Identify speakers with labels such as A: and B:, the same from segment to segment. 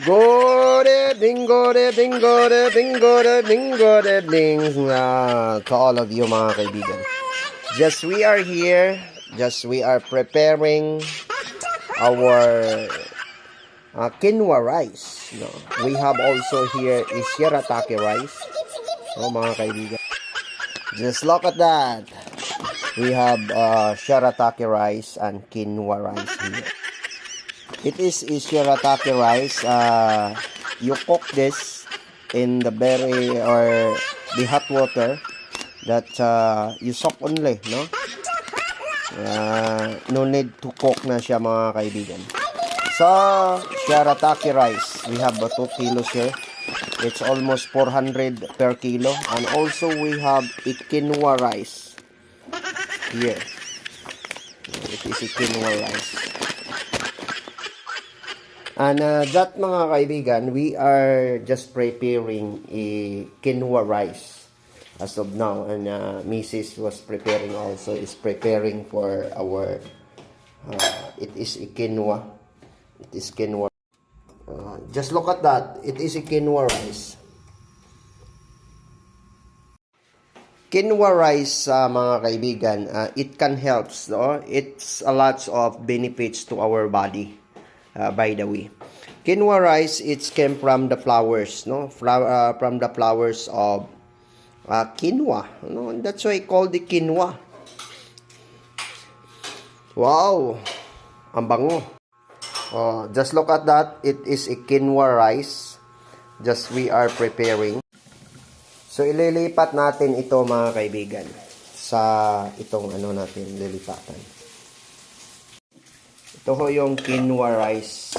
A: Good evening, good evening, good evening, good evening, good evening to all of you mga kaibigan. Just we are here, just we are preparing our quinoa rice. No? We have also here is shirataki rice. No, mga kaibigan. Just look at that. We have shirataki rice and quinoa rice here. It is shirataki rice. You cook this in the the hot water that you soak only, no? No need to cook na siya mga kaibigan. So, shirataki rice. We have 2 kilos here. It's almost 400 per kilo. And also we have a quinoa rice here. It is a quinoa rice. And that mga kaibigan, we are just preparing a quinoa rice as of now. And Mrs. was preparing also, is preparing for our, it is a quinoa. It is quinoa. Just look at that. It is a quinoa rice. Quinoa rice, mga kaibigan, it can help. No? It's a lot of benefits to our body. By the way, quinoa rice, it came from the flowers, no? From the flowers of quinoa, no? That's why I call the quinoa. Wow, ang bango. Just look at that. It is a quinoa rice. Just we are preparing. So ililipat natin ito mga kaibigan sa itong ano natin lilipatan. Ito ho yung quinoa rice.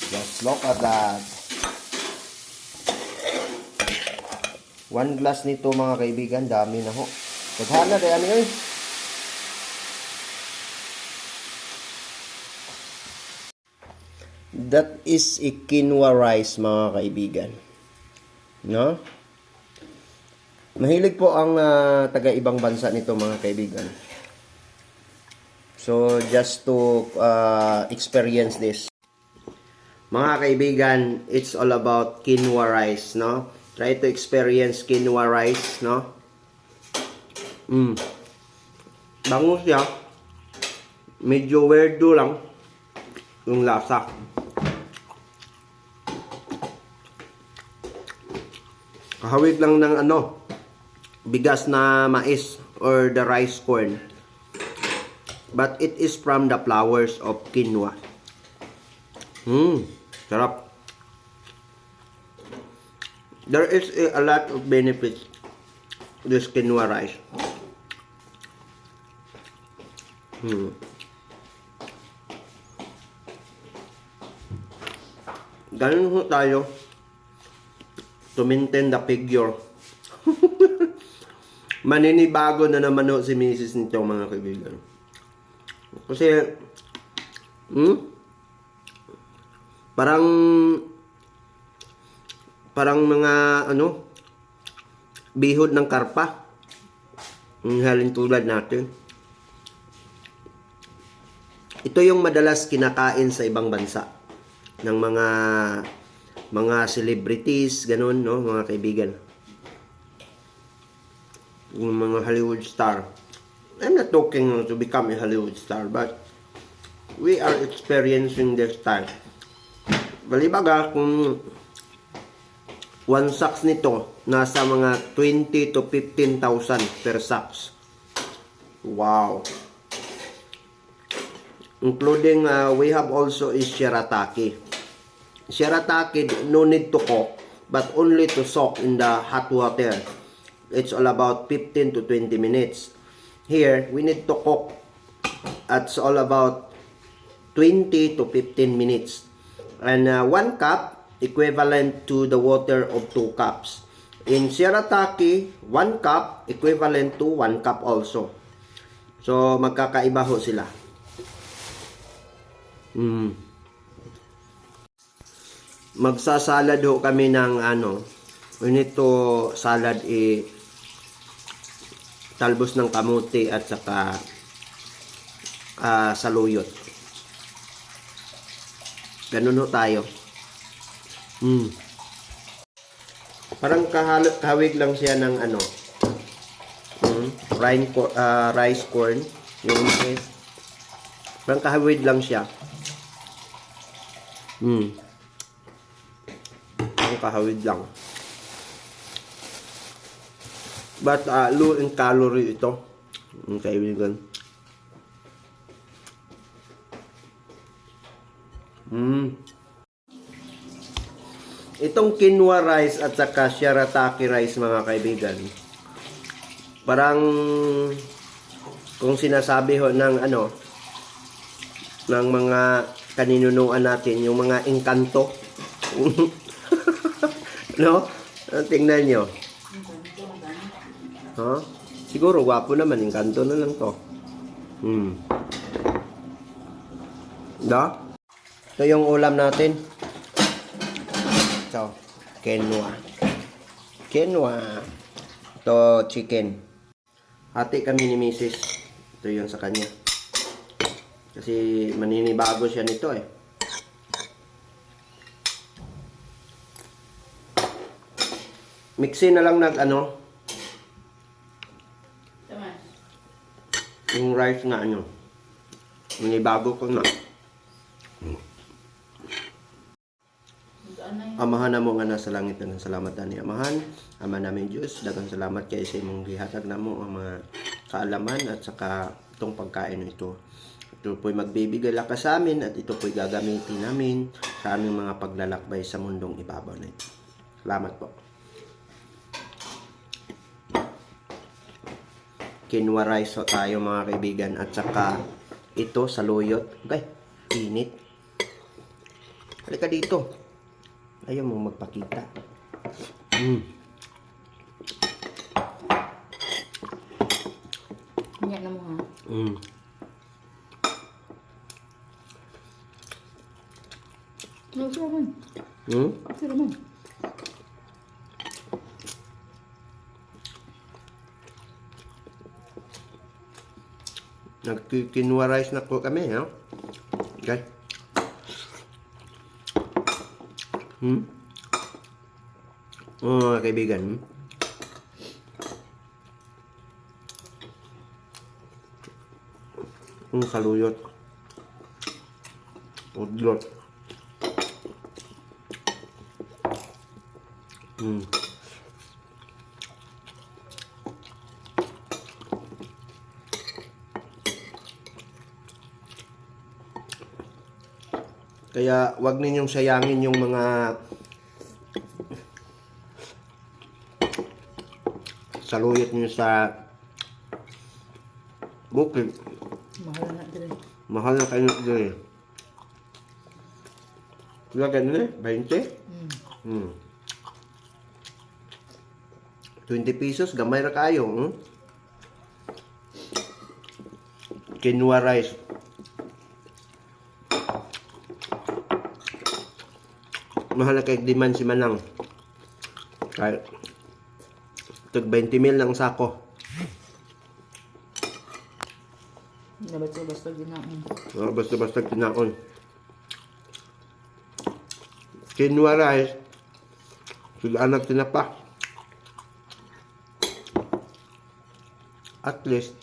A: Just look at that. 1 glass nito mga kaibigan. Dami na ho. Taghala rin ano yun. That is a quinoa rice mga kaibigan. No? Mahilig po ang taga-ibang bansa nito mga kaibigan. So, just to experience this. Mga kaibigan, it's all about quinoa rice, no? Try to experience quinoa rice, no? Bango siya. Medyo weirdo lang yung lasa. Kahawig lang ng bigas na mais or the rice corn. But it is from the flowers of quinoa. Sarap. There is a lot of benefits to this quinoa rice. Ganun ho tayo to maintain the figure. Maninibago na naman ho si Mrs. nito mga kaibigan. Kasi parang mga bihod ng karpa ang halin tulad natin. Ito yung madalas kinakain sa ibang bansa ng mga celebrities, ganun, no, mga kaibigan. Yung mga Hollywood star. I'm not talking to become a Hollywood star, but we are experiencing this time. Balibaga, kung 1 sacks nito, nasa mga 20 to 15,000 per sacks. Wow! Including, we have also is shirataki. Shirataki, no need to cook, but only to soak in the hot water. It's all about 15 to 20 minutes. Here, we need to cook. It's all about 20 to 15 minutes. And 1 cup equivalent to the water of 2 cups. In shirataki, 1 cup equivalent to 1 cup also. So, magkakaiba ho sila. Magsasalad ho kami ng we need to salad talbos ng kamote at saka saluyot. Ganun ho tayo. Parang kahawig lang siya ng ano, rice corn, yung mais. Parang kahawig lang siya. Parang kahawig lang. But low in calorie ito. Kaibigan. Itong quinoa rice at saka shirataki rice, mga kaibigan, parang kung sinasabi ho ng ano, ng mga kaninunuan natin, yung mga engkanto. No? Tingnan nyo. Huh? Siguro gwapo naman, engkanto na lang to. Da? Ito yung ulam natin. Ito, quinoa. Ito, chicken. Hati kami ni Mrs. Ito yung sa kanya. Kasi maninibago siya nito eh. Mixin na lang ano. Yung rice nga ano. Maninibago ko na. Amahan na mo nga nasa langit na salamat ani amahan. Ama namin Diyos, daghang salamat kay sa imong gihatag namo ang mga kaalaman at saka itong pagkain ito. Ito po'y magbibigay lakas sa amin at ito po'y gagamitin namin sa aming mga paglalakbay sa mundong ibabaw na ito. Salamat po. Quinoa rice ho tayo, mga kaibigan, at saka ito saluyot. Okay, init. Halika dito. Ayaw mo magpakita.
B: Hindi na mo ha. Sure man. Sure man.
A: Nag-quinoa rice na po kami, no? Okay. Mga kaibigan. Saluyot. Udlot. Kaya wag ninyong sayangin yung mga saluyot niyo sa bukid.
B: Mahal na din.
A: Mahal na kayo dito. Kaya ganun eh, 20? 20 pesos, gamay ra kayo. Quinoa rice. Mahal na kay demand si Manang. Kaya tag 20 mil ng sako.
B: Basta ginaon.
A: Basta kinaon. Quinoa rice. Sila anak tinapa. At least.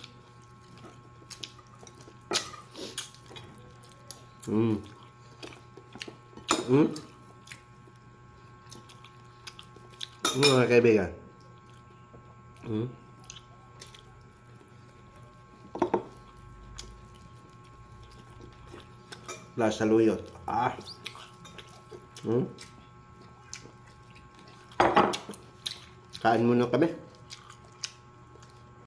A: Mga kaibigan. Plus saluyot. Kain muna kami.